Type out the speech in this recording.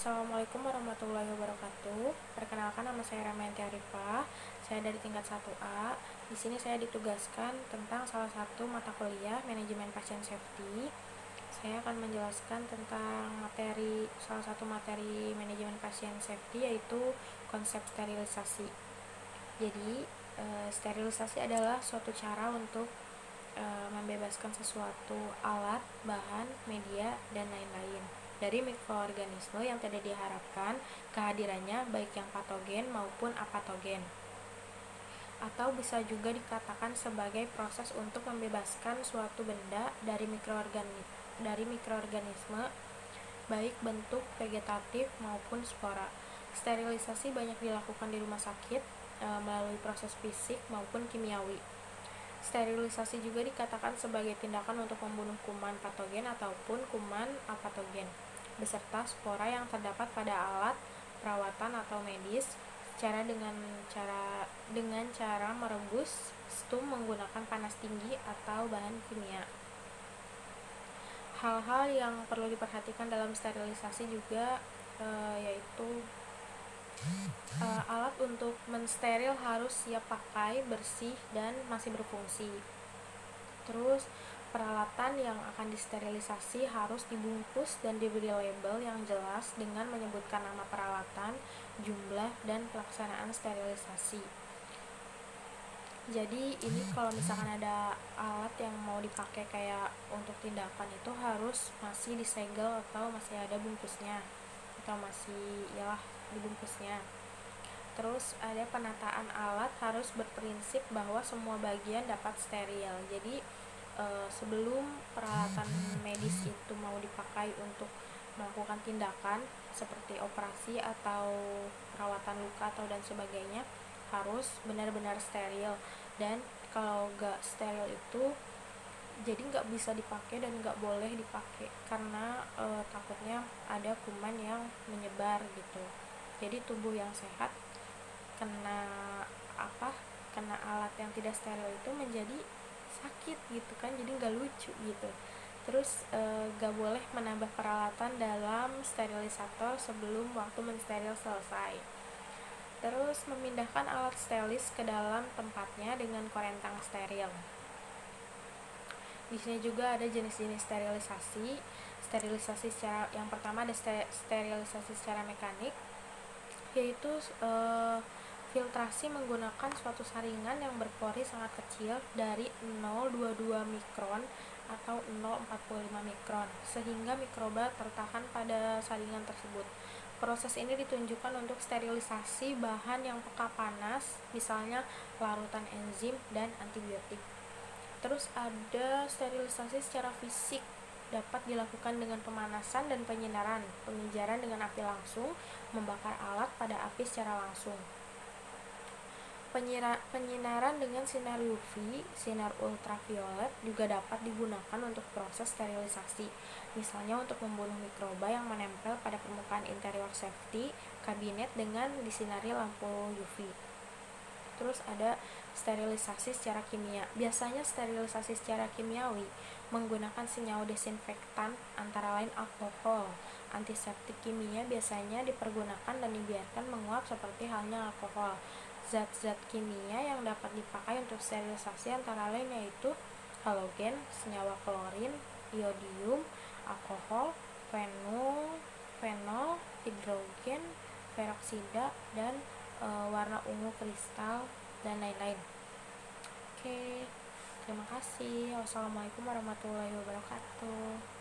Assalamualaikum warahmatullahi wabarakatuh. Perkenalkan, nama saya Ramayanti Arifah. Saya dari tingkat 1A. Di sini saya ditugaskan tentang salah satu mata kuliah manajemen pasien safety. Saya akan menjelaskan tentang salah satu materi manajemen pasien safety, yaitu konsep sterilisasi. Jadi, sterilisasi adalah suatu cara untuk membebaskan sesuatu alat, bahan, media, dan lain-lain dari mikroorganisme yang tidak diharapkan kehadirannya, baik yang patogen maupun apatogen. Atau bisa juga dikatakan sebagai proses untuk membebaskan suatu benda dari mikroorganisme, baik bentuk vegetatif maupun spora. Sterilisasi banyak dilakukan di rumah sakit melalui proses fisik maupun kimiawi. Sterilisasi juga dikatakan sebagai tindakan untuk membunuh kuman patogen ataupun kuman apatogen beserta spora yang terdapat pada alat perawatan atau medis dengan cara merebus stum menggunakan panas tinggi atau bahan kimia. Hal-hal yang perlu diperhatikan dalam sterilisasi juga yaitu alat untuk mensteril harus siap pakai, bersih, dan masih berfungsi. Terus peralatan yang akan disterilisasi harus dibungkus dan diberi label yang jelas dengan menyebutkan nama peralatan, jumlah, dan pelaksanaan sterilisasi. Jadi ini kalau misalkan ada alat yang mau dipakai kayak untuk tindakan itu harus masih disegel atau masih ada bungkusnya atau masih dibungkusnya. Terus ada penataan alat harus berprinsip bahwa semua bagian dapat steril. Jadi sebelum peralatan medis itu mau dipakai untuk melakukan tindakan seperti operasi atau perawatan luka atau dan sebagainya harus benar-benar steril, dan kalau gak steril itu jadi gak bisa dipakai dan gak boleh dipakai karena takutnya ada kuman yang menyebar gitu. Jadi tubuh yang sehat kena alat yang tidak steril itu menjadi sakit gitu kan, jadi nggak lucu gitu. Terus gak boleh menambah peralatan dalam sterilisator sebelum waktu mensteril selesai. Terus memindahkan alat sterilis ke dalam tempatnya dengan korentang steril. Di sini juga ada jenis-jenis sterilisasi. Yang pertama ada sterilisasi secara mekanik, yaitu filtrasi menggunakan suatu saringan yang berpori sangat kecil dari 0,22 mikron atau 0,45 mikron sehingga mikroba tertahan pada saringan tersebut. Proses ini ditunjukkan untuk sterilisasi bahan yang peka panas, misalnya larutan enzim dan antibiotik. Terus ada sterilisasi secara fisik, dapat dilakukan dengan pemanasan dan penyinaran, penginjaran dengan api langsung, membakar alat pada api secara langsung. Penyinaran dengan sinar UV, sinar ultraviolet juga dapat digunakan untuk proses sterilisasi, misalnya untuk membunuh mikroba yang menempel pada permukaan interior safety kabinet dengan disinari lampu UV. Terus ada sterilisasi secara kimia. Biasanya sterilisasi secara kimiawi menggunakan senyawa desinfektan antara lain alkohol. Antiseptik kimia biasanya dipergunakan dan dibiarkan menguap seperti halnya alkohol. Zat-zat kimia yang dapat dipakai untuk sterilisasi antara lain yaitu halogen, senyawa klorin, iodium, alkohol, fenol, hidrogen, peroksida, dan warna ungu kristal, dan lain-lain. Oke, terima kasih. Wassalamualaikum warahmatullahi wabarakatuh.